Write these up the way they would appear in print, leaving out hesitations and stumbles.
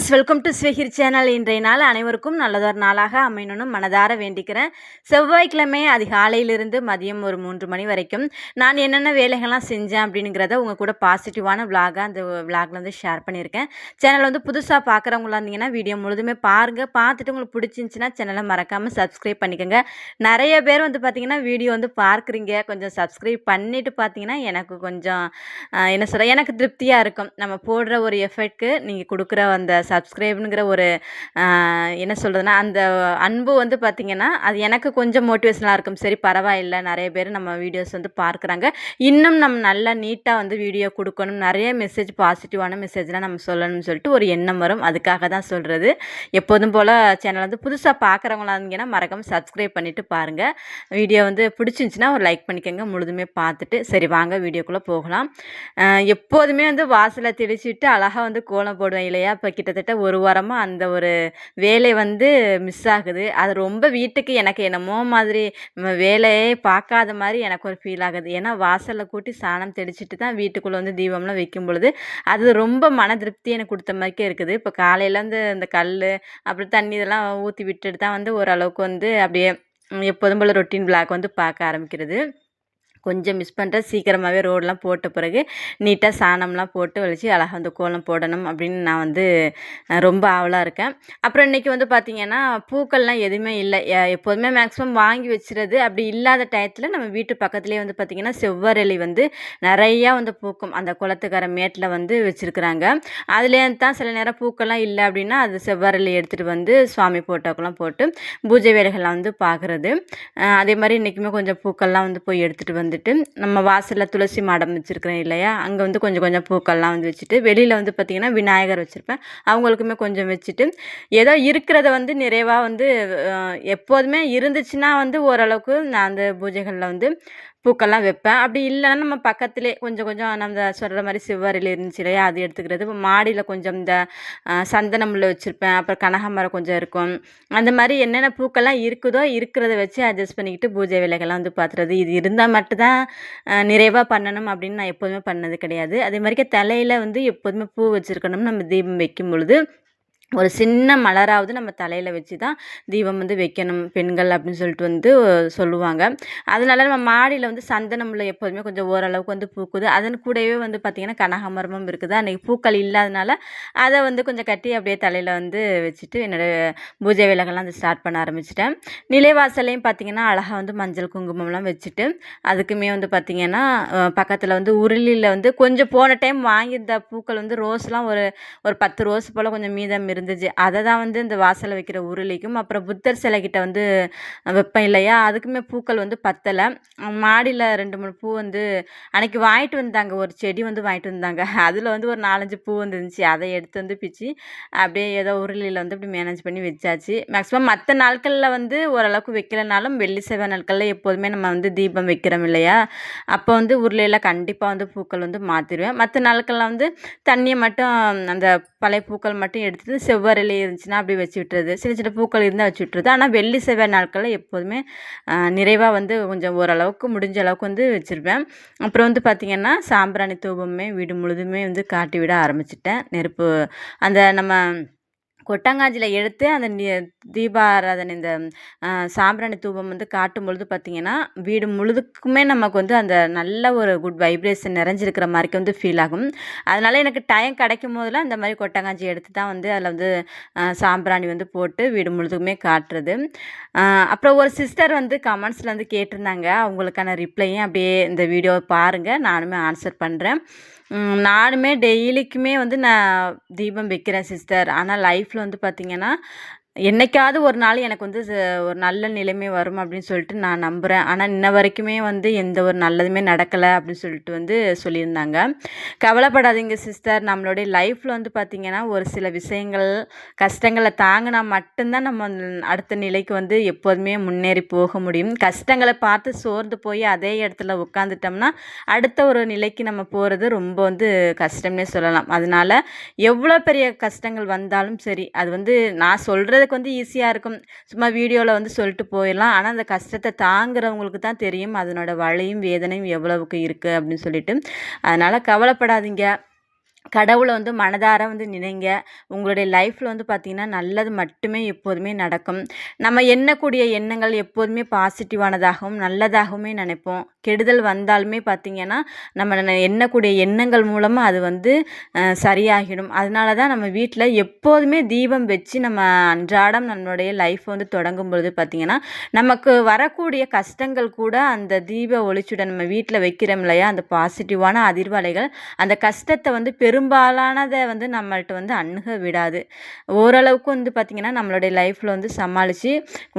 Friends, welcome to ஸ்வீஹிர் channel. இன்றைய நாள் அனைவருக்கும் நல்லதொரு நாளாக அமையணும்னு மனதார வேண்டிக்கிறேன். செவ்வாய்க்கிழமை அதிகாலையிலிருந்து மதியம் ஒரு 3 மணி வரைக்கும் நான் என்னென்ன வேலைகள்லாம் செஞ்சேன் அப்படிங்கிறத உங்கள் கூட பாசிட்டிவான விலாகாக அந்த விலாகில் வந்து ஷேர் பண்ணியிருக்கேன். சேனல் வந்து புதுசாக பார்க்குறவங்களா இருந்தீங்கன்னா வீடியோ முழுதுமே பாருங்கள். பார்த்துட்டு உங்களுக்கு பிடிச்சிருந்துச்சின்னா சேனலை மறக்காமல் சப்ஸ்கிரைப் பண்ணிக்கோங்க. நிறைய பேர் வந்து பார்த்திங்கன்னா வீடியோ வந்து பார்க்குறீங்க, கொஞ்சம் சப்ஸ்கிரைப் பண்ணிவிட்டு பார்த்தீங்கன்னா எனக்கு கொஞ்சம் என்ன சொல்கிற எனக்கு திருப்தியாக இருக்கும். நம்ம போடுற ஒரு எஃபெக்ட்க்கு நீங்கள் கொடுக்குற அந்த சப்ஸ்கிரைப்னுங்கிற ஒரு என்ன சொல்கிறதுனா அந்த அன்பு வந்து பார்த்திங்கன்னா அது எனக்கு கொஞ்சம் மோட்டிவேஷனாக இருக்கும். சரி பரவாயில்லை, நிறைய பேர் நம்ம வீடியோஸ் வந்து பார்க்குறாங்க, இன்னும் நம்ம நல்லா நீட்டாக வந்து வீடியோ கொடுக்கணும், நிறைய மெசேஜ் பாசிட்டிவான மெசேஜ்லாம் நம்ம சொல்லணும்னு சொல்லிட்டு ஒரு எண்ணம் வரும். அதுக்காக தான் சொல்கிறது. எப்போதும் போல் சேனல் வந்து புதுசாக பார்க்குறவங்களா இருந்தீங்கன்னா மறக்காமல் சப்ஸ்கிரைப் பண்ணிவிட்டு பாருங்கள். வீடியோ வந்து பிடிச்சிருந்துச்சின்னா ஒரு லைக் பண்ணிக்கோங்க. முழுதுமே பார்த்துட்டு சரி வாங்க வீடியோக்குள்ளே போகலாம். எப்போதுமே வந்து வாசலை தெளிச்சுட்டு அழகாக வந்து கோலம் போடுவேன் இல்லையா? இப்போ கிட்டத்தட்ட ஒரு வாரமாக அந்த ஒரு வேலை வந்து மிஸ் ஆகுது. அது ரொம்ப வீட்டுக்கு எனக்கு என்னமோ மாதிரி வேலையே பார்க்காத மாதிரி எனக்கு ஒரு ஃபீல் ஆகுது. ஏன்னா வாசலில் கூட்டி சாணம் தெளிச்சிட்டு தான் வீட்டுக்குள்ளே வந்து தீபம்லாம் வைக்கும் பொழுது அது ரொம்ப மன திருப்தி எனக்கு கொடுத்த மாதிரிக்கே இருக்குது. இப்போ காலையில் வந்து இந்த கல் அப்புறம் தண்ணி இதெல்லாம் ஊற்றி விட்டுட்டு தான் வந்து ஓரளவுக்கு வந்து அப்படியே எப்போதும் போல் ரொட்டீன் விளாக் வந்து பார்க்க ஆரம்பிக்கிறது. கொஞ்சம் மிஸ் பண்ணுறேன். சீக்கிரமாகவே ரோடெலாம் போட்ட பிறகு நீட்டாக சாணம்லாம் போட்டு வலிச்சு அழகாக வந்து கோலம் போடணும் அப்படின்னு நான் வந்து ரொம்ப ஆவலாக இருக்கேன். அப்புறம் இன்றைக்கி வந்து பார்த்திங்கன்னா பூக்கள்லாம் எதுவுமே இல்லை. எப்போதுமே மேக்ஸிமம் வாங்கி வச்சுறது. அப்படி இல்லாத டயத்தில் நம்ம வீட்டு பக்கத்துலேயே வந்து பார்த்திங்கன்னா செவ்வரளி வந்து நிறையா வந்து பூக்கும். அந்த குளத்துக்கரை மேட்டில் வந்து வச்சுருக்குறாங்க. அதுலேருந்து தான் சில நேரம் பூக்கள்லாம் இல்லை அப்படின்னா அது செவ்வரளி எடுத்துகிட்டு வந்து சுவாமி போட்டோக்கெல்லாம் போட்டு பூஜை வேலைகள்லாம் வந்து பார்க்குறது. அதே மாதிரி இன்றைக்குமே கொஞ்சம் பூக்கள்லாம் வந்து போய் எடுத்துகிட்டு வந்துட்டு நம்ம வாசலில் துளசி மாடம் வச்சுருக்கிறேன் இல்லையா? அங்கே வந்து கொஞ்சம் கொஞ்சம் பூக்கள்லாம் வந்து வச்சுட்டு வெளியில் வந்து பார்த்திங்கன்னா விநாயகர் வச்சுருப்பேன், அவங்களுக்குமே கொஞ்சம் வச்சுட்டு ஏதோ இருக்கிறத வந்து நிறைவாக வந்து எப்போதுமே இருந்துச்சுன்னா வந்து ஓரளவுக்கு நான் அந்த பூஜைகளில் வந்து பூக்கள்லாம் வைப்பேன். அப்படி இல்லைன்னா நம்ம பக்கத்துலேயே கொஞ்சம் கொஞ்சம் நம்ம சொல்கிற மாதிரி செவ்வரளி இருந்துச்சு இல்லையா? அது எடுத்துக்கிறது. இப்போ மாடியில் கொஞ்சம் இந்த சந்தனமுல்லை வச்சுருப்பேன், அப்புறம் கனகாமரம் கொஞ்சம் இருக்கும். அந்த மாதிரி என்னென்ன பூக்கள்லாம் இருக்குதோ இருக்கிறத வச்சு அட்ஜஸ்ட் பண்ணிக்கிட்டு பூஜை வேலைகள்லாம் வந்து பார்த்துறது. இது இருந்தால் மட்டும்தான் நிறைவாக பண்ணணும் அப்படின்னு நான் எப்போதுமே பண்ணது கிடையாது. அதே மாதிரிக்கே தலையில் வந்து எப்போதுமே பூ வச்சுருக்கணும்னு நம்ம தீபம் வைக்கும் பொழுது ஒரு சின்ன மலராவது நம்ம தலையில் வச்சு தான் தீபம் வந்து வைக்கணும் பெண்கள் அப்படின்னு சொல்லிட்டு வந்து சொல்லுவாங்க. அதனால நம்ம மாடியில் வந்து சந்தனமுல்லை எப்போதுமே கொஞ்சம் ஓரளவுக்கு வந்து பூக்குது. அதன் கூடவே வந்து பார்த்திங்கன்னா கனகாமரமும் இருக்குது. அன்றைக்கி பூக்கள் இல்லாதனால அதை வந்து கொஞ்சம் கட்டி அப்படியே தலையில் வந்து வச்சுட்டு என்னோடய பூஜை வேலைகள்லாம் வந்து ஸ்டார்ட் பண்ண ஆரம்பிச்சிட்டேன். நிலைவாசலையும் பார்த்திங்கன்னா அழகாக வந்து மஞ்சள் குங்குமம்லாம் வச்சுட்டு அதுக்குமே வந்து பார்த்திங்கன்னா பக்கத்தில் வந்து உருளியில் வந்து கொஞ்சம் போன டைம் வாங்கியிருந்த பூக்கள் வந்து ரோஸ்லாம் ஒரு 10 ரோஸ் போல் கொஞ்சம் மீதம் இருந்துச்சு. அதை தான் வந்து இந்த வாசலில் வைக்கிற உருளிக்கும் அப்புறம் புத்தர் சிலைக்கிட்ட வந்து வைப்பேன் இல்லையா? அதுக்குமே பூக்கள் வந்து பத்தலை. மாடியில் 2-3 பூ வந்து அன்றைக்கி வாங்கிட்டு வந்தாங்க, ஒரு செடி வந்து வாங்கிட்டு வந்தாங்க. அதில் வந்து ஒரு 4-5 பூ வந்துருந்துச்சு. அதை எடுத்து வந்து பிச்சு அப்படியே ஏதோ உருளியில் வந்து அப்படி மேனேஜ் பண்ணி வச்சாச்சு. மேக்ஸிமம் மற்ற நாட்களில் வந்து ஓரளவுக்கு வைக்கலைனாலும் வெள்ளி செவ்வாய் நாட்களில் எப்போதுமே நம்ம வந்து தீபம் வைக்கிறோம் இல்லையா? அப்போ வந்து உருளையில் கண்டிப்பாக வந்து பூக்கள் வந்து மாற்றிடுவேன். மற்ற நாட்களில் வந்து தண்ணியை மட்டும் அந்த பழைய பூக்கள் மட்டும் எடுத்துகிட்டு செவ்வரளி இருந்துச்சுன்னா அப்படி வச்சு விட்டுறது, சின்ன சின்ன பூக்கள் இருந்தால் வச்சு விட்டுறது. ஆனால் வெள்ளி செவ்வாய் நாட்களில் எப்போதுமே நிறைவாக வந்து கொஞ்சம் ஓரளவுக்கு முடிஞ்ச அளவுக்கு வந்து வச்சுருப்பேன். அப்புறம் வந்து பார்த்திங்கன்னா சாம்பிராணி தூபமே வீடு முழுதுமே வந்து காட்டி விட ஆரம்பிச்சிட்டேன். நெருப்பு அந்த நம்ம கொட்டாங்காஞ்சியில் எடுத்து அந்த தீபாராதனை இந்த சாம்பிராணி தூபம் வந்து காட்டும் பொழுது பார்த்திங்கன்னா வீடு முழுதுக்குமே நமக்கு வந்து அந்த நல்ல ஒரு குட் வைப்ரேஷன் நிறைஞ்சிருக்கிற மாதிரிக்கு வந்து ஃபீல் ஆகும். அதனால் எனக்கு டைம் கிடைக்கும் போதெல்லாம் அந்த மாதிரி கொட்டாங்காஞ்சி எடுத்து தான் வந்து அதில் வந்து சாம்பிராணி வந்து போட்டு வீடு முழுதுக்குமே காட்டுறது. அப்புறம் ஒரு சிஸ்டர் வந்து கமெண்ட்ஸில் வந்து கேட்டிருந்தாங்க, அவங்களுக்கான ரிப்ளையும் அப்படியே இந்த வீடியோவை பாருங்கள், நானுமே ஆன்சர் பண்ணுறேன். நானுமே டெய்லிக்குமே வந்து நான் தீபம் வைக்கிறேன் சிஸ்டர். ஆனால் லைஃப்பில் வந்து பார்த்திங்கன்னா என்னைக்காவது ஒரு நாள் எனக்கு வந்து ஒரு நல்ல நிலைமை வரும் அப்படின்னு சொல்லிட்டு நான் நம்புகிறேன். ஆனால் இன்ன வரைக்குமே வந்து எந்த ஒரு நல்லதுமே நடக்கலை அப்படின்னு சொல்லிட்டு வந்து சொல்லியிருந்தாங்க. கவலைப்படாதீங்க சிஸ்டர், நம்மளுடைய லைஃப்பில் வந்து பார்த்திங்கன்னா ஒரு சில விஷயங்கள் கஷ்டங்களை தாங்கினா மட்டும்தான் நம்ம அடுத்த நிலைக்கு வந்து எப்போதுமே முன்னேறி போக முடியும். கஷ்டங்களை பார்த்து சோர்ந்து போய் அதே இடத்துல உட்காந்துட்டோம்னா அடுத்த ஒரு நிலைக்கு நம்ம போகிறது ரொம்ப வந்து கஷ்டம்னே சொல்லலாம். அதனால் எவ்வளோ பெரிய கஷ்டங்கள் வந்தாலும் சரி, அது வந்து நான் சொல்கிறது வந்து ஈஸியாக இருக்கும், சும்மா வீடியோவில் வந்து சொல்லிட்டு போயிடலாம். ஆனால் அந்த கஷ்டத்தை தாங்குறவங்களுக்கு தான் தெரியும் அதனோட வலியும் வேதனையும் எவ்வளவுக்கு இருக்குது அப்படின்னு சொல்லிட்டு. அதனால் கவலைப்படாதீங்க, கடவுளை வந்து மனதார வந்து நினைங்க. உங்களுடைய லைஃப்பில் வந்து பார்த்திங்கன்னா நல்லது மட்டுமே எப்போதுமே நடக்கும். நம்ம எண்ணக்கூடிய எண்ணங்கள் எப்போதுமே பாசிட்டிவானதாகவும் நல்லதாகவுமே நினைப்போம். கெடுதல் வந்தாலுமே பார்த்திங்கன்னா நம்ம எண்ணக்கூடிய எண்ணங்கள் மூலமாக அது வந்து சரியாகிடும். அதனால தான் நம்ம வீட்டில் எப்போதுமே தீபம் வச்சு நம்ம அன்றாடம் நம்மளுடைய லைஃப் வந்து தொடங்கும் பொழுது பார்த்திங்கன்னா நமக்கு வரக்கூடிய கஷ்டங்கள் கூட அந்த தீப ஒளிச்சுட நம்ம வீட்டில் வைக்கிறோம் இல்லையா, அந்த பாசிட்டிவான அதிர்வலைகள் அந்த கஷ்டத்தை வந்து பெரும்பாலானதை வந்து நம்மள்ட்ட வந்து அணுக விடாது. ஓரளவுக்கு வந்து பார்த்திங்கன்னா நம்மளுடைய லைஃப்பில் வந்து சமாளித்து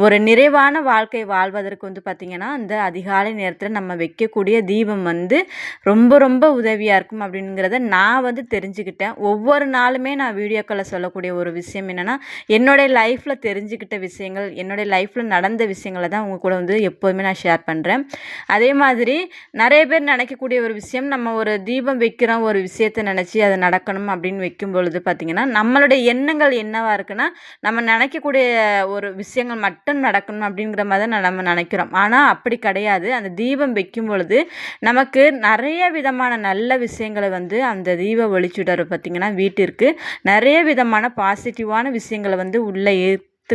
ஒரு நிறைவான வாழ்க்கை வாழ்வதற்கு வந்து பார்த்திங்கன்னா அந்த அதிகாலை நேரத்தில் நம்ம வைக்கக்கூடிய தீபம் வந்து ரொம்ப ரொம்ப உதவியாக இருக்கும் அப்படிங்கிறத நான் வந்து தெரிஞ்சுக்கிட்டேன். ஒவ்வொரு நாளுமே நான் வீடியோக்களில் சொல்லக்கூடிய ஒரு விஷயம் என்னென்னா, என்னுடைய லைஃப்பில் தெரிஞ்சுக்கிட்ட விஷயங்கள், என்னுடைய லைஃப்பில் நடந்த விஷயங்களை தான் உங்கள் கூட வந்து எப்போதுமே நான் ஷேர் பண்ணுறேன். அதே மாதிரி நிறைய பேர் நினைக்கக்கூடிய ஒரு விஷயம், நம்ம ஒரு தீபம் வைக்கிறோம், ஒரு விஷயத்தை நினச்சி அது நடக்கணும் அப்படின்னு வைக்கும் பொழுது பார்த்திங்கன்னா நம்மளுடைய எண்ணங்கள் என்னவாக இருக்குன்னா, நம்ம நினைக்கக்கூடிய ஒரு விஷயங்கள் மட்டும் நடக்கணும் அப்படிங்கிற மாதிரி தான் நம்ம நினைக்கிறோம். ஆனால் அப்படி கிடையாது. அந்த தீபம் வைக்கும் பொழுது நமக்கு நிறைய விதமான நல்ல விஷயங்களை வந்து அந்த தீப ஒளிச்சுடர் பார்த்திங்கன்னா வீட்டிற்கு நிறைய விதமான பாசிட்டிவான விஷயங்களை வந்து உள்ளே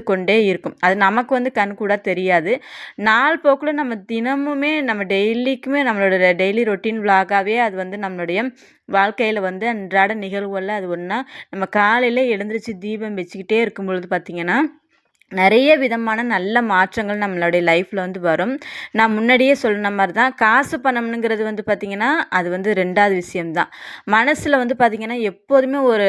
கொண்டே இருக்கும். அது நமக்கு வந்து கண் கூட தெரியாது. நாள் போக்கில் நம்ம தினமுமே நம்ம டெய்லிக்குமே நம்மளோட டெய்லி ரொட்டீன் விலாகாகவே அது வந்து நம்மளுடைய வாழ்க்கையில் வந்து அன்றாட நிகழ்வுகளில் அது ஒன்றா நம்ம காலையில் எழுந்திரிச்சு தீபம் வச்சுக்கிட்டே இருக்கும் பொழுது பார்த்திங்கன்னா நிறைய விதமான நல்ல மாற்றங்கள் நம்மளுடைய லைஃப்பில் வந்து வரும். நான் முன்னாடியே சொன்ன மாதிரி தான், காசு பணம்னுங்கிறது வந்து பார்த்திங்கன்னா அது வந்து ரெண்டாவது விஷயம்தான். மனசில் வந்து பார்த்திங்கன்னா எப்போதுமே ஒரு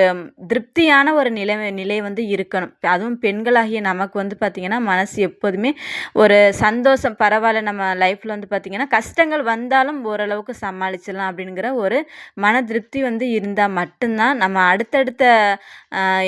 திருப்தியான ஒரு நிலை வந்து இருக்கணும். அதுவும் பெண்களாகிய நமக்கு வந்து பார்த்திங்கன்னா மனசு எப்போதுமே ஒரு சந்தோஷம், பரவாயில்ல நம்ம லைஃப்பில் வந்து பார்த்திங்கன்னா கஷ்டங்கள் வந்தாலும் ஓரளவுக்கு சமாளிச்சிடலாம் அப்படிங்கிற ஒரு மன திருப்தி வந்து இருந்தால் மட்டும்தான் நம்ம அடுத்தடுத்த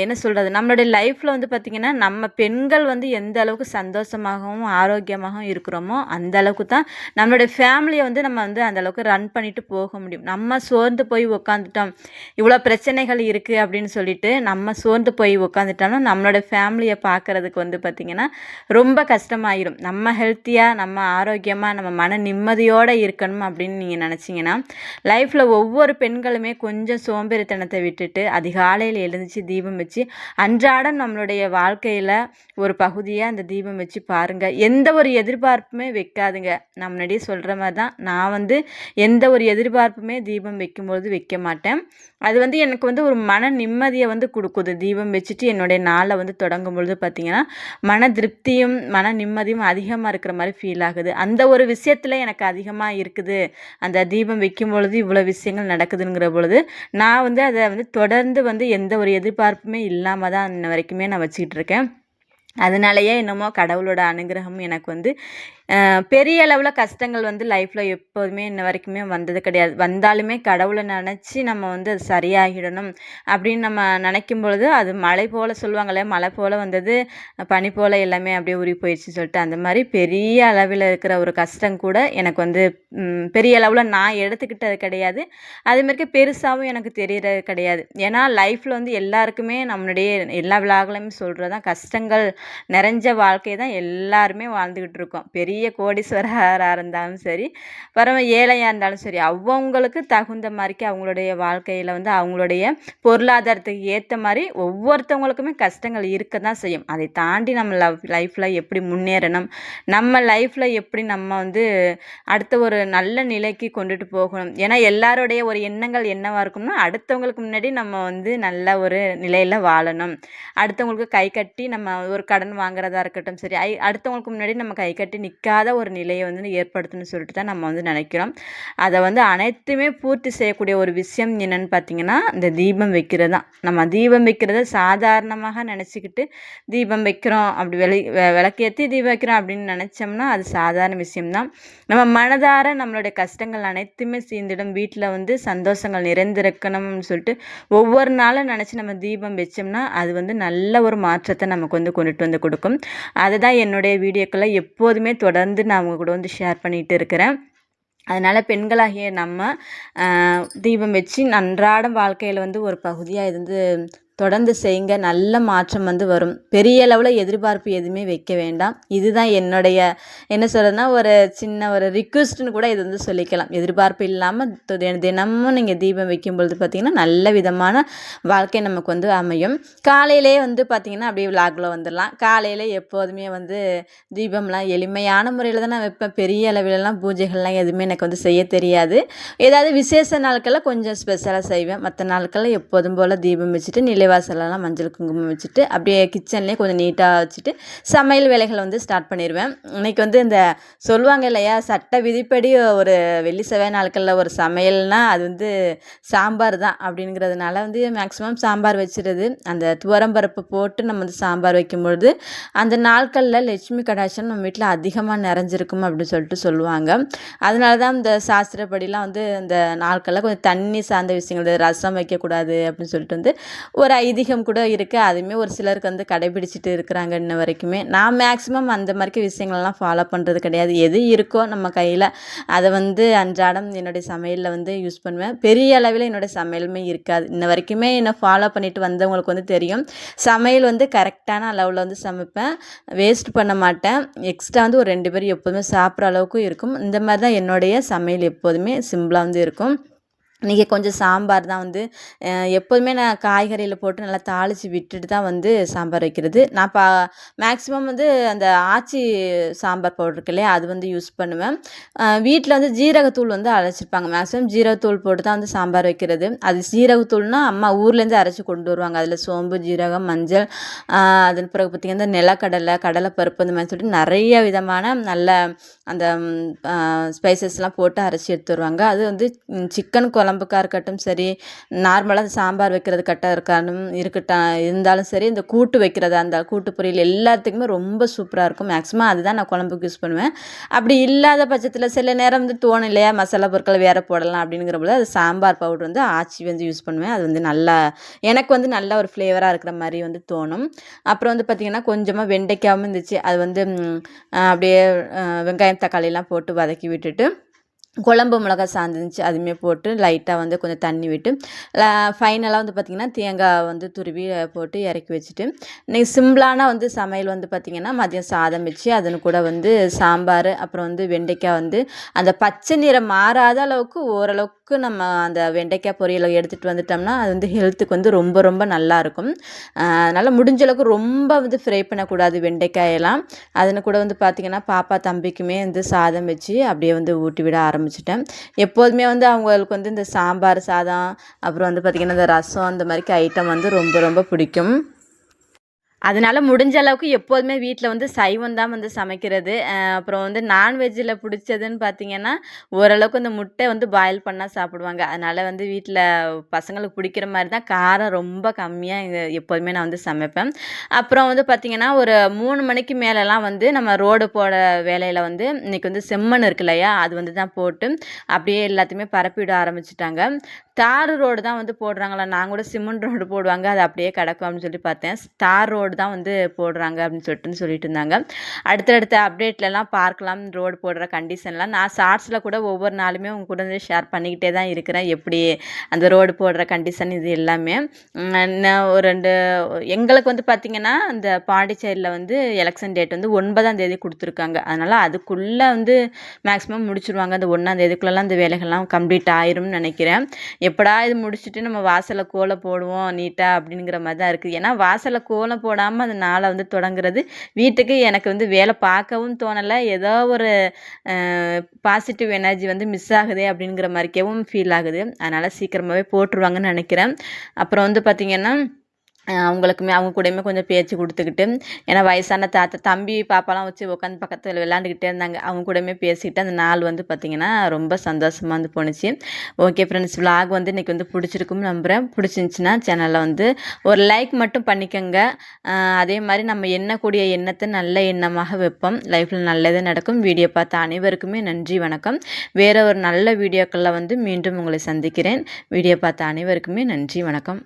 என்ன சொல்கிறது, நம்மளுடைய லைஃப்பில் வந்து பார்த்திங்கன்னா நம்ம பெண்கள் வந்து எந்த அளவுக்கு சந்தோஷமாகவும் ஆரோக்கியமாகவும் இருக்கிறோமோ அந்த அளவுக்கு தான் நம்மளுடைய ஃபேமிலியை வந்து நம்ம வந்து அந்த அளவுக்கு ரன் பண்ணிட்டு போக முடியும். நம்ம சோர்ந்து போய் உட்காந்துட்டோம், இவ்வளோ பிரச்சனைகள் இருக்குது அப்படின்னு சொல்லிட்டு நம்ம சோர்ந்து போய் உட்காந்துட்டோம்னா நம்மளோட ஃபேமிலியை பார்க்குறதுக்கு வந்து பார்த்திங்கன்னா ரொம்ப கஷ்டமாயிடும். நம்ம ஹெல்த்தியாக, நம்ம ஆரோக்கியமாக, நம்ம மன நிம்மதியோடு இருக்கணும் அப்படின்னு நீங்கள் நினச்சிங்கன்னா லைஃப்பில் ஒவ்வொரு பெண்களுமே கொஞ்சம் சோம்பேறித்தனத்தை விட்டுட்டு அதிகாலையில் எழுந்துச்சு தீபம் வச்சு அன்றாடம் நம்மளுடைய வாழ்க்கையில் ஒரு பகுதியாக அந்த தீபம் வச்சு பாருங்கள். எந்த ஒரு எதிர்பார்ப்புமே வைக்காதுங்க. நான் முன்னாடியே சொல்கிற மாதிரி தான், நான் வந்து எந்த ஒரு எதிர்பார்ப்புமே தீபம் வைக்கும்போது வைக்க மாட்டேன். அது வந்து எனக்கு வந்து ஒரு மன நிம்மதியை வந்து கொடுக்குது. தீபம் வச்சுட்டு என்னுடைய நாளை வந்து தொடங்கும் பொழுது பார்த்திங்கன்னா மன திருப்தியும் மன நிம்மதியும் அதிகமாக இருக்கிற மாதிரி ஃபீல் ஆகுது. அந்த ஒரு விஷயத்தில் எனக்கு அதிகமாக இருக்குது. அந்த தீபம் வைக்கும் பொழுது இவ்வளோ விஷயங்கள் நடக்குதுங்கிற பொழுது நான் வந்து அதை வந்து தொடர்ந்து வந்து எந்த ஒரு எதிர்பார்ப்புமே இல்லாமல் தான் இன்ன வரைக்குமே நான் வச்சுக்கிட்டு இருக்கேன். அதனாலேயே என்னமோ கடவுளோட அனுகிரகம் எனக்கு வந்து பெரிய அளவில் கஷ்டங்கள் வந்து லைஃப்பில் எப்போதுமே இன்ன வரைக்குமே வந்தது கிடையாது. வந்தாலுமே கடவுளை நினச்சி நம்ம வந்து அது சரியாகிடணும் அப்படின்னு நம்ம நினைக்கும் பொழுது அது மழை போல் சொல்லுவாங்களே, மழை போல் வந்தது பனி போல் எல்லாமே அப்படியே உருகி போயிடுச்சுன்னு சொல்லிட்டு அந்த மாதிரி பெரிய அளவில் இருக்கிற ஒரு கஷ்டம் கூட எனக்கு வந்து பெரிய அளவில் நான் எடுத்துக்கிட்டது கிடையாது. அதுமாதிரிக்கு பெருசாகவும் எனக்கு தெரியறது கிடையாது. ஏன்னா லைஃப்பில் வந்து எல்லாருக்குமே நம்மளுடைய எல்லா விழாக்களையுமே சொல்கிறது தான், கஷ்டங்கள் நிறைஞ்ச வாழ்க்கையை தான் எல்லாருமே வாழ்ந்துக்கிட்டு இருக்கோம். பெரிய கோடீஸ்வரராக இருந்தாலும் சரி, ஏழையாக இருந்தாலும் சரி, அவங்களுக்கு தகுந்த மாதிரிக்கு அவங்களுடைய வாழ்க்கையில் வந்து அவங்களுடைய பொருளாதாரத்துக்கு ஏற்ற மாதிரி ஒவ்வொருத்தவங்களுக்குமே கஷ்டங்கள் இருக்க தான் செய்யும். அதை தாண்டி நம்ம லைஃப்பில் எப்படி முன்னேறணும், நம்ம லைஃப்பில் எப்படி நம்ம வந்து அடுத்த ஒரு நல்ல நிலைக்கு கொண்டுட்டு போகணும். ஏன்னா எல்லாருடைய ஒரு எண்ணங்கள் என்னவாக இருக்கும்னா, அடுத்தவங்களுக்கு முன்னாடி நம்ம வந்து நல்ல ஒரு நிலையில் வாழணும், அடுத்தவங்களுக்கு கை கட்டி நம்ம ஒரு கடன் வாங்குறதா இருக்கட்டும் சரி, அடுத்தவங்களுக்கு முன்னாடி நம்ம கை கட்டி நிற்காத ஒரு நிலையை வந்து ஏற்படுத்தணும்னு சொல்லிட்டு தான் நம்ம வந்து நினைக்கிறோம். அதை வந்து அனைத்துமே பூர்த்தி செய்யக்கூடிய ஒரு விஷயம் என்னென்னு பார்த்திங்கன்னா இந்த தீபம் வைக்கிறது தான். நம்ம தீபம் வைக்கிறத சாதாரணமாக நினச்சிக்கிட்டு தீபம் வைக்கிறோம், அப்படி விளக்கேற்றி தீபம் வைக்கிறோம் அப்படின்னு நினச்சோம்னா அது சாதாரண விஷயம்தான். நம்ம மனதார நம்மளுடைய கஷ்டங்கள் அனைத்துமே தீர்ந்திடும், வீட்டில் வந்து சந்தோஷங்கள் நிறைந்திருக்கணும்னு சொல்லிட்டு ஒவ்வொரு நாளும் நினச்சி நம்ம தீபம் வச்சோம்னா அது வந்து நல்ல ஒரு மாற்றத்தை நமக்கு வந்து கொண்டுட்டு வந்து கொடுக்கும். அதுதான் என்னுடைய வீடியோக்களை எப்போதுமே தொடர்ந்து நான் அவங்க கூட வந்து ஷேர் பண்ணிகிட்டு இருக்கிறேன். அதனால் பெண்களாகிய நம்ம தீபம் வச்சு அன்றாடம் வாழ்க்கையில் வந்து ஒரு பகுதியாக இருந்து தொடர்ந்து செய்யுங்க. நல்ல மாற்றம் வந்து வரும். பெரிய அளவில் எதிர்பார்ப்பு எதுவுமே வைக்க வேண்டாம். இதுதான் என்னுடைய என்ன சொல்கிறதுனா ஒரு சின்ன ஒரு ரிக்வெஸ்ட்னு கூட இது வந்து சொல்லிக்கலாம். எதிர்பார்ப்பு இல்லாமல் தினமும் நீங்கள் தீபம் வைக்கும் பொழுது பார்த்திங்கன்னா நல்ல விதமான வாழ்க்கை நமக்கு வந்து அமையும். காலையிலே வந்து பார்த்திங்கன்னா அப்படியே விலாகில் வந்துடலாம். காலையில் எப்போதுமே வந்து தீபம்லாம் எளிமையான முறையில் தான் நான் வைப்பேன். பெரிய அளவிலலாம் பூஜைகள்லாம் எதுவுமே எனக்கு வந்து செய்ய தெரியாது. ஏதாவது விசேஷ நாட்களில் கொஞ்சம் ஸ்பெஷலாக செய்வேன். மற்ற நாட்களில் எப்போதும் போல் தீபம் வச்சுட்டு நிலைவாசலெல்லாம் மஞ்சள் குங்குமம் வச்சுட்டு அப்படியே கிச்சன்லேயே கொஞ்சம் நீட்டாக வச்சுட்டு சமையல் வேலைகளை வந்து ஸ்டார்ட் பண்ணிடுவேன். இன்றைக்கி வந்து இந்த சொல்லுவாங்க இல்லையா, சட்ட விதிப்படி ஒரு வெள்ளி செவ்வாய் நாட்களில் ஒரு சமையல்னால் அது வந்து சாம்பார் தான் அப்படிங்கிறதுனால வந்து மேக்ஸிமம் சாம்பார் வச்சுருது. அந்த துவரம்பருப்பு போட்டு நம்ம வந்து சாம்பார் வைக்கும்பொழுது அந்த நாட்களில் லட்சுமி கடாட்சம் நம்ம வீட்டில் அதிகமாக நிறைஞ்சிருக்கும் அப்படின்னு சொல்லிட்டு சொல்லுவாங்க. அதனால தான் இந்த சாஸ்திரப்படிலாம் வந்து இந்த நாட்களில் கொஞ்சம் தண்ணி சார்ந்த விஷயங்கள் ரசம் வைக்கக்கூடாது அப்படின்னு சொல்லிட்டு வந்து ஒரு ஐதீகம் கூட இருக்குது. அதுவுமே ஒரு சிலருக்கு வந்து கடைபிடிச்சிட்டு இருக்கிறாங்க இன்ன வரைக்குமே. நான் மேக்ஸிமம் அந்த மாதிரி விஷயங்கள்லாம் ஃபாலோ பண்ணுறது கிடையாது. எது இருக்கோ நம்ம கையில் அதை வந்து அன்றாடம் என்னுடைய சமையலில் வந்து யூஸ் பண்ணுவேன். பெரிய அளவில் என்னோடய சமையலுமே இருக்காது. இன்ன வரைக்குமே என்னை ஃபாலோ பண்ணிட்டு வந்தவங்களுக்கு வந்து தெரியும். சமையல் வந்து கரெக்டான அளவில் வந்து சமைப்பேன். வேஸ்ட் பண்ண மாட்டேன். எக்ஸ்ட்ரா வந்து ஒரு 2 பேர் எப்போதுமே சாப்பிட்ற அளவுக்கும் இருக்கும். இந்த மாதிரி தான் என்னுடைய சமையல் எப்போதுமே சிம்பிளாக வந்து இருக்கும். இன்றைக்கி கொஞ்சம் சாம்பார் தான் வந்து எப்போதுமே நான் காய்கறியில் போட்டு நல்லா தாளித்து விட்டுட்டு தான் வந்து சாம்பார் வைக்கிறது. நான் மேக்ஸிமம் வந்து அந்த ஆச்சி சாம்பார் பவுடர் இருக்கு இல்லையா, அது வந்து யூஸ் பண்ணுவேன். வீட்டில் வந்து ஜீரகத்தூள் வந்து அரைச்சிருப்பாங்க. மேக்ஸிமம் ஜீரகத்தூள் போட்டு தான் வந்து சாம்பார் வைக்கிறது. அது ஜீரகத்தூள்னால் அம்மா ஊர்லேருந்து அரைச்சி கொண்டு வருவாங்க. அதில் சோம்பு, ஜீரகம், மஞ்சள், அதன் பிறகு பார்த்திங்கன்னா நிலக்கடலை, கடலைப்பருப்பு இந்த மாதிரி சொல்லிட்டு நிறைய விதமான நல்ல அந்த ஸ்பைசஸ்லாம் போட்டு அரைச்சி எடுத்து வருவாங்க. அது வந்து சிக்கன் குழம்புக்காக இருக்கட்டும் சரி, நார்மலாக சாம்பார் வைக்கிறது இருந்தாலும் சரி, இந்த கூட்டு வைக்கிறதா இருந்தால் கூட்டு பொரியல் எல்லாத்துக்குமே ரொம்ப சூப்பராக இருக்கும். மேக்ஸிமம் அதுதான் நான் குழம்புக்கு யூஸ் பண்ணுவேன். அப்படி இல்லாத பட்சத்தில் சில நேரம் வந்து தோணும் இல்லையா, மசாலா பொருட்களை வேறு போடலாம் அப்படிங்கிறபோது அது சாம்பார் பவுடர் வந்து ஆச்சி வந்து யூஸ் பண்ணுவேன். அது வந்து நல்லா எனக்கு வந்து நல்ல ஒரு ஃப்ளேவராக இருக்கிற மாதிரி வந்து தோணும். அப்புறம் வந்து பார்த்திங்கன்னா கொஞ்சமாக வெண்டைக்காவும் இருந்துச்சு. அது வந்து அப்படியே வெங்காயம் தக்காளிலாம் போட்டு வதக்கி விட்டுட்டு குழம்பு மிளகா சாந்துருந்துச்சு, அதுவுமே போட்டு லைட்டாக வந்து கொஞ்சம் தண்ணி விட்டு ஃபைனலாக வந்து பார்த்திங்கன்னா தேங்காய் வந்து துருவி போட்டு இறக்கி வச்சுட்டு இன்றைக்கி சிம்பிளான வந்து சமையல் வந்து பார்த்திங்கன்னா மதியம் சாதம் வச்சு அதன் கூட வந்து சாம்பார், அப்புறம் வந்து வெண்டைக்காய் வந்து அந்த பச்சை நிறம் மாறாத அளவுக்கு ஓரளவுக்கு நம்ம அந்த வெண்டைக்காய் பொரியலை எடுத்துகிட்டு வந்துட்டோம்னா அது வந்து ஹெல்த்துக்கு வந்து ரொம்ப ரொம்ப நல்லாயிருக்கும். அதனால் முடிஞ்ச அளவுக்கு ரொம்ப வந்து ஃப்ரை பண்ணக்கூடாது வெண்டைக்காயெல்லாம். அதனை கூட வந்து பார்த்திங்கன்னா பாப்பா தம்பிக்குமே வந்து சாதம் வச்சு அப்படியே வந்து ஊட்டி விட ஆரம்பிச்சிட்டேன். எப்போதுமே வந்து அவங்களுக்கு வந்து இந்த சாம்பார் சாதம், அப்புறம் வந்து பார்த்திங்கன்னா இந்த ரசம் அந்த மாதிரி ஐட்டம் வந்து ரொம்ப ரொம்ப பிடிக்கும். அதனால் முடிஞ்ச அளவுக்கு எப்போதுமே வீட்டில் வந்து சைவம் தான் வந்து சமைக்கிறது. அப்புறம் வந்து நான்வெஜ்ஜில் பிடிச்சதுன்னு பார்த்திங்கன்னா ஓரளவுக்கு இந்த முட்டை வந்து பாயில் பண்ணால் சாப்பிடுவாங்க. அதனால் வந்து வீட்டில் பசங்களுக்கு பிடிக்கிற மாதிரி தான் காரம் ரொம்ப கம்மியாக எப்போதுமே நான் வந்து சமைப்பேன். அப்புறம் வந்து பார்த்திங்கன்னா ஒரு 3 மணிக்கு மேலெலாம் வந்து நம்ம ரோடு போட வேலையில் வந்து இன்றைக்கி வந்து செம்மண் இருக்கு இல்லையா, அது வந்து தான் போட்டு அப்படியே எல்லாத்தையுமே பரப்பிவிட ஆரம்பிச்சிட்டாங்க. தார் ரோடு தான் வந்து போடுறாங்களா, நான் கூட சிமெண்ட் ரோடு போடுவாங்க அது அப்படியே கிடக்கும் அப்படின்னு சொல்லி பார்த்தேன். தார் ரோடு தான் வந்து போடுறாங்க அப்படின்னு சொல்லிட்டு இருந்தாங்க. அடுத்தடுத்த அப்டேட்லலாம் பார்க்கலாம் ரோடு போடுற கண்டிஷன்லாம். நான் ஷார்ட்ஸில் கூட ஒவ்வொரு நாளுமே உங்க கூட வந்து ஷேர் பண்ணிக்கிட்டே தான் இருக்கிறேன், எப்படி அந்த ரோடு போடுற கண்டிஷன் இது எல்லாமே. ஒரு 2 எங்களுக்கு வந்து பார்த்திங்கன்னா இந்த பாண்டிச்சேரியில் வந்து எலெக்ஷன் டேட் வந்து 9ஆம் தேதி கொடுத்துருக்காங்க. அதனால் அதுக்குள்ளே வந்து மேக்ஸிமம் முடிச்சுருவாங்க. அந்த 1ஆம் தேதிக்குள்ளெல்லாம் இந்த வேலைகள்லாம் கம்ப்ளீட் ஆயிரும்னு நினைக்கிறேன். எப்படா இது முடிச்சுட்டு நம்ம வாசலில் கோலம் போடுவோம் நீட்டாக அப்படிங்கிற மாதிரி தான் இருக்குது. ஏன்னா வாசலில் கோலம் போடாமல் அந்த நாளை வந்து தொடங்குறது வீட்டுக்கு எனக்கு வந்து வேலை பார்க்கவும் தோணலை. ஏதோ ஒரு பாசிட்டிவ் எனர்ஜி வந்து மிஸ் ஆகுது அப்படிங்கிற மாதிரிக்கேவும் ஃபீல் ஆகுது. அதனால் சீக்கிரமாகவே போட்டுருவாங்கன்னு நினைக்கிறேன். அப்புறம் வந்து பார்த்திங்கன்னா அவங்களுக்குமே அவங்க கூடயுமே கொஞ்சம் பேச்சு கொடுத்துக்கிட்டு, ஏன்னா வயசான தாத்தா தம்பி பாப்பாலாம் வச்சு உட்காந்து பக்கத்தில் விளாண்டுக்கிட்டே இருந்தாங்க. அவங்க கூடயுமே பேசிக்கிட்டு அந்த நாள் வந்து பார்த்திங்கன்னா ரொம்ப சந்தோஷமாக வந்து போணுச்சு. ஓகே ஃப்ரெண்ட்ஸ், விலாக் வந்து இன்றைக்கி வந்து பிடிச்சிருக்கும்னு நம்புகிறேன். பிடிச்சிருந்துச்சின்னா சேனலில் வந்து ஒரு லைக் மட்டும் பண்ணிக்கோங்க. அதே மாதிரி நம்ம எண்ணக்கூடிய எண்ணத்தை நல்ல எண்ணமாக வைப்போம். லைஃப்பில் நல்லதே நடக்கும். வீடியோ பார்த்த அனைவருக்குமே நன்றி, வணக்கம். வேறு ஒரு நல்ல வீடியோக்களில் வந்து மீண்டும் உங்களை சந்திக்கிறேன். வீடியோ பார்த்த அனைவருக்குமே நன்றி, வணக்கம்.